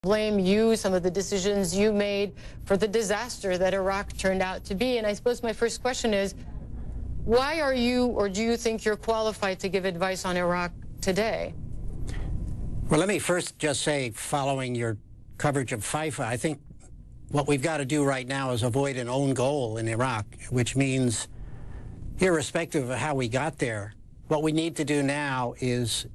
blame you, some of the decisions you made for the disaster that Iraq turned out to be. And I suppose my first question is, why are you, or do you think you're qualified to give advice on Iraq today? Well, let me first just say, following your coverage of FIFA, I think what we've got to do right now is avoid an own goal in Iraq, which means, irrespective of how we got there, what we need to do now is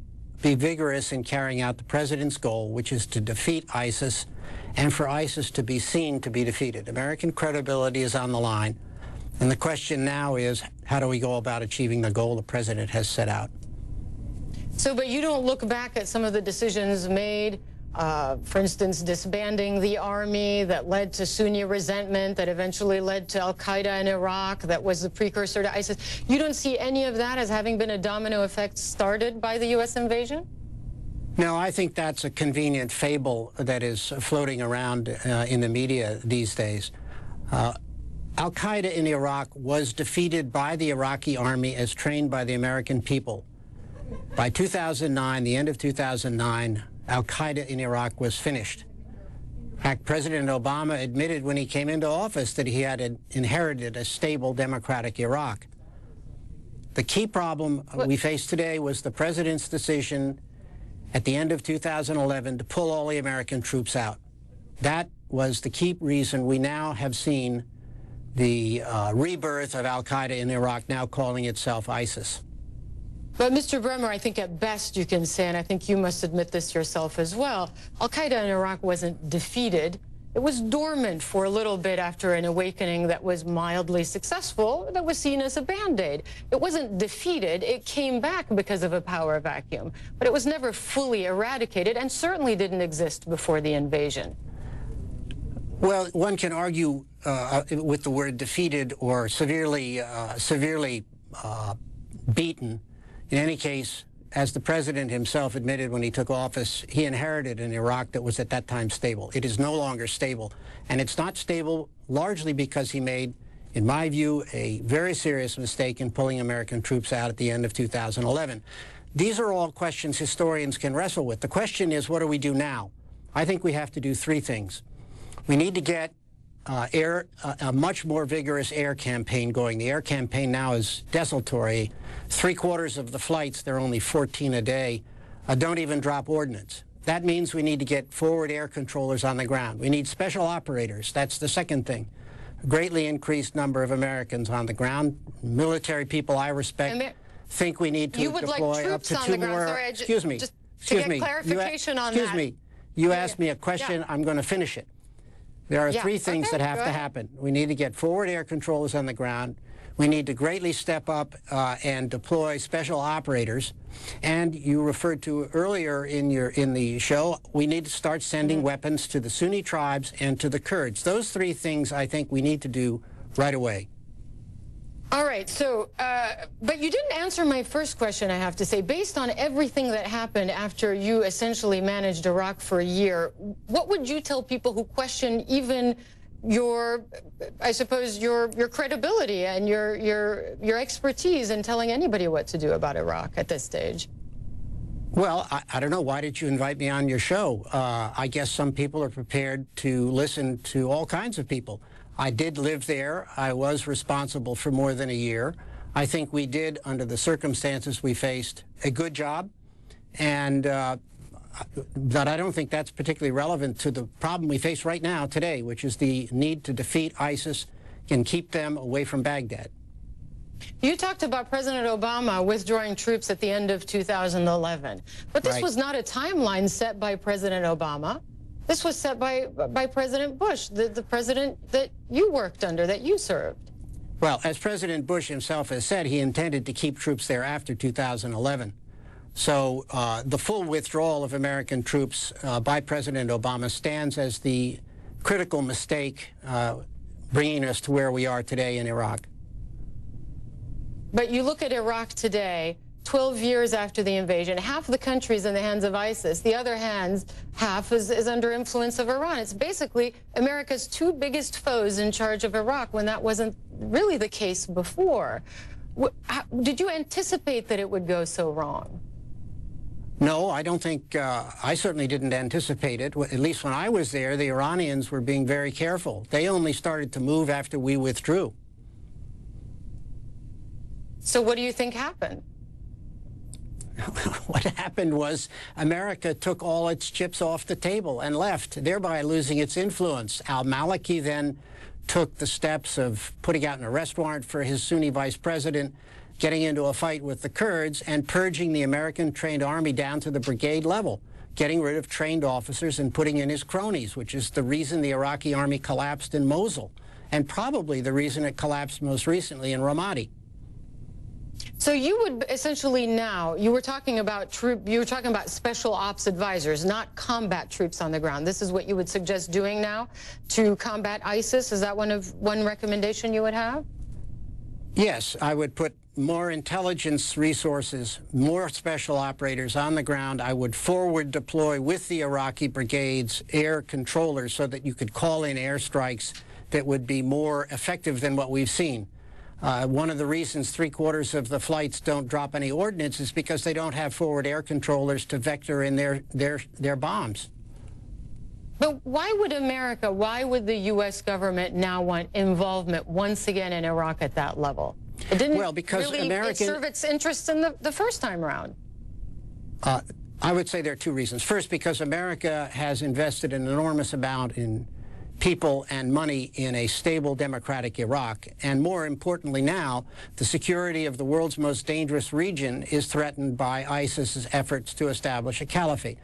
be vigorous in carrying out the president's goal, which is to defeat ISIS and for ISIS to be seen to be defeated. American credibility is on the line, and the question now is, how do we go about achieving the goal the president has set out? So, but you don't look back at some of the decisions made, for instance, disbanding the army that led to Sunni resentment, that eventually led to al-Qaeda in Iraq, that was the precursor to ISIS. You don't see any of that as having been a domino effect started by the U.S. invasion? No, I think that's a convenient fable that is floating around in the media these days. Al-Qaeda in Iraq was defeated by the Iraqi army as trained by the American people. By 2009, the end of 2009, Al-Qaeda in Iraq was finished. In fact, President Obama admitted when he came into office that he had inherited a stable democratic Iraq. The key problem we face today was the president's decision at the end of 2011 to pull all the American troops out. That was the key reason we now have seen the rebirth of Al-Qaeda in Iraq, now calling itself ISIS. But Mr. Bremer, I think at best you can say, and I think you must admit this yourself as well, al-Qaeda in Iraq wasn't defeated. It was dormant for a little bit after an awakening that was mildly successful, that was seen as a Band-Aid. It wasn't defeated. It came back because of a power vacuum. But it was never fully eradicated and certainly didn't exist before the invasion. Well, one can argue with the word defeated or severely beaten. In any case, as the president himself admitted when he took office, he inherited an Iraq that was at that time stable. It is no longer stable. And it's not stable largely because he made, in my view, a very serious mistake in pulling American troops out at the end of 2011. These are all questions historians can wrestle with. The question is, what do we do now? I think we have to do three things. We need to get a much more vigorous air campaign going. The air campaign now is desultory. 3/4 of the flights, there are only 14 a day, don't even drop ordnance. That means we need to get forward air controllers on the ground. We need special operators. That's the second thing. A greatly increased number of Americans on the ground. Military people I respect think we need to deploy up to 2 more. Sorry, excuse me. Just excuse to get me. clarification on that. Excuse me. You asked me a question. I'm going to finish it. There are three things that have to happen. We need to get forward air controllers on the ground. We need to greatly step up and deploy special operators. And you referred to earlier in the show, we need to start sending weapons to the Sunni tribes and to the Kurds. Those three things I think we need to do right away. All right, so, but you didn't answer my first question, I have to say. Based on everything that happened after you essentially managed Iraq for a year, what would you tell people who question even your, I suppose, your credibility and your expertise in telling anybody what to do about Iraq at this stage? Well, I don't know. Why did you invite me on your show? I guess some people are prepared to listen to all kinds of people. I did live there. I was responsible for more than a year. I think we did, under the circumstances we faced, a good job. And but I don't think that's particularly relevant to the problem we face right now, today, which is the need to defeat ISIS and keep them away from Baghdad. You talked about President Obama withdrawing troops at the end of 2011. But this was not a timeline set by President Obama. This was set by President Bush, the president that you worked under, that you served. Well, as President Bush himself has said, he intended to keep troops there after 2011. So the full withdrawal of American troops by President Obama stands as the critical mistake bringing us to where we are today in Iraq. But you look at Iraq today, 12 years after the invasion, half the country is in the hands of ISIS. The other half is under influence of Iran. It's basically America's two biggest foes in charge of Iraq, when that wasn't really the case before. Did you anticipate that it would go so wrong? No, I don't think, I certainly didn't anticipate it. At least when I was there, the Iranians were being very careful. They only started to move after we withdrew. So what do you think happened? What happened was America took all its chips off the table and left, thereby losing its influence. Al-Maliki then took the steps of putting out an arrest warrant for his Sunni vice president, getting into a fight with the Kurds, and purging the American-trained army down to the brigade level, getting rid of trained officers and putting in his cronies, which is the reason the Iraqi army collapsed in Mosul, and probably the reason it collapsed most recently in Ramadi. So you would essentially now, you were talking about special ops advisors, not combat troops on the ground. This is what you would suggest doing now to combat ISIS? Is that one recommendation you would have? Yes, I would put more intelligence resources, more special operators on the ground. I would forward deploy with the Iraqi brigades air controllers so that you could call in airstrikes that would be more effective than what we've seen. One of the reasons 3/4 of the flights don't drop any ordnance is because they don't have forward air controllers to vector in their bombs. But why would America, why would the U.S. government now want involvement once again in Iraq at that level? It didn't really serve its interests in the first time around. I would say there are two reasons. First, because America has invested an enormous amount in people and money in a stable democratic Iraq. And more importantly now, the security of the world's most dangerous region is threatened by ISIS's efforts to establish a caliphate.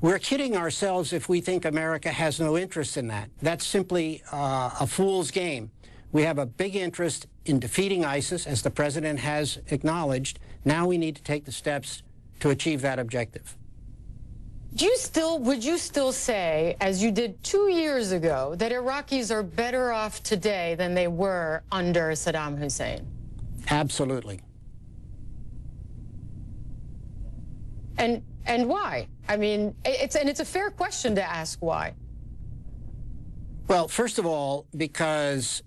We're kidding ourselves if we think America has no interest in that. That's simply a fool's game. We have a big interest in defeating ISIS, as the president has acknowledged. Now we need to take the steps to achieve that objective. Would you still say, as you did 2 years ago, that Iraqis are better off today than they were under Saddam Hussein? Absolutely. And why? I mean, it's a fair question to ask why. Well, first of all, because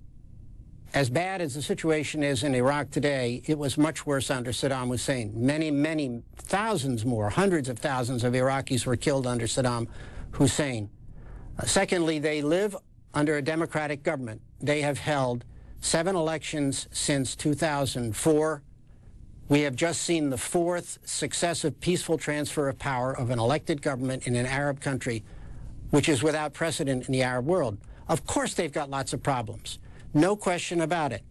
as bad as the situation is in Iraq today, it was much worse under Saddam Hussein. Many, many thousands more, hundreds of thousands of Iraqis were killed under Saddam Hussein. Secondly, they live under a democratic government. They have held 7 elections since 2004. We have just seen the 4th successive peaceful transfer of power of an elected government in an Arab country, which is without precedent in the Arab world. Of course, they've got lots of problems. No question about it.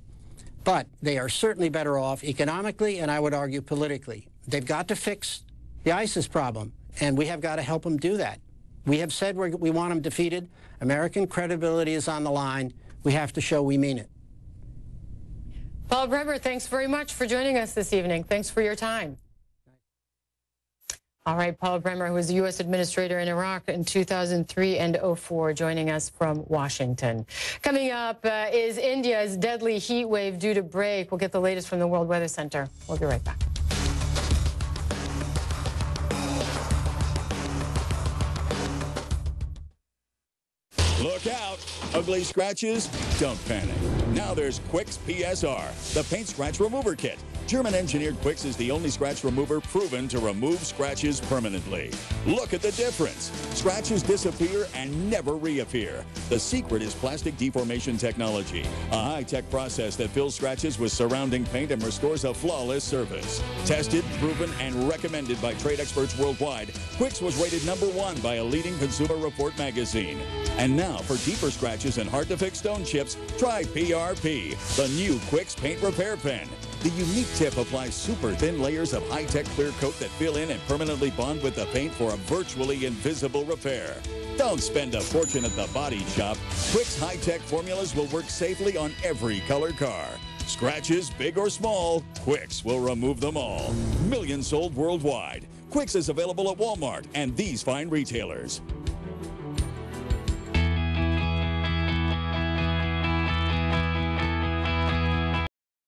But they are certainly better off economically and I would argue politically. They've got to fix the ISIS problem, and we have got to help them do that. We have said we want them defeated. American credibility is on the line. We have to show we mean it. Paul Bremer, thanks very much for joining us this evening. Thanks for your time. All right, Paul Bremer, who was the U.S. Administrator in Iraq in 2003 and 2004, joining us from Washington. Coming up is India's deadly heat wave due to break. We'll get the latest from the World Weather Center. We'll be right back. Look out! Ugly scratches? Don't panic. Now there's Quix PSR, the paint scratch remover kit. German-engineered Quix is the only scratch remover proven to remove scratches permanently. Look at the difference. Scratches disappear and never reappear. The secret is plastic deformation technology, a high-tech process that fills scratches with surrounding paint and restores a flawless surface. Tested, proven, and recommended by trade experts worldwide, Quix was rated #1 by a leading Consumer Report magazine. And now, for deeper scratches and hard-to-fix stone chips, try PRP, the new Quix Paint Repair Pen. The unique tip applies super thin layers of high-tech clear coat that fill in and permanently bond with the paint for a virtually invisible repair. Don't spend a fortune at the body shop. Quix high-tech formulas will work safely on every color car. Scratches, big or small, Quix will remove them all. Millions sold worldwide. Quix is available at Walmart and these fine retailers.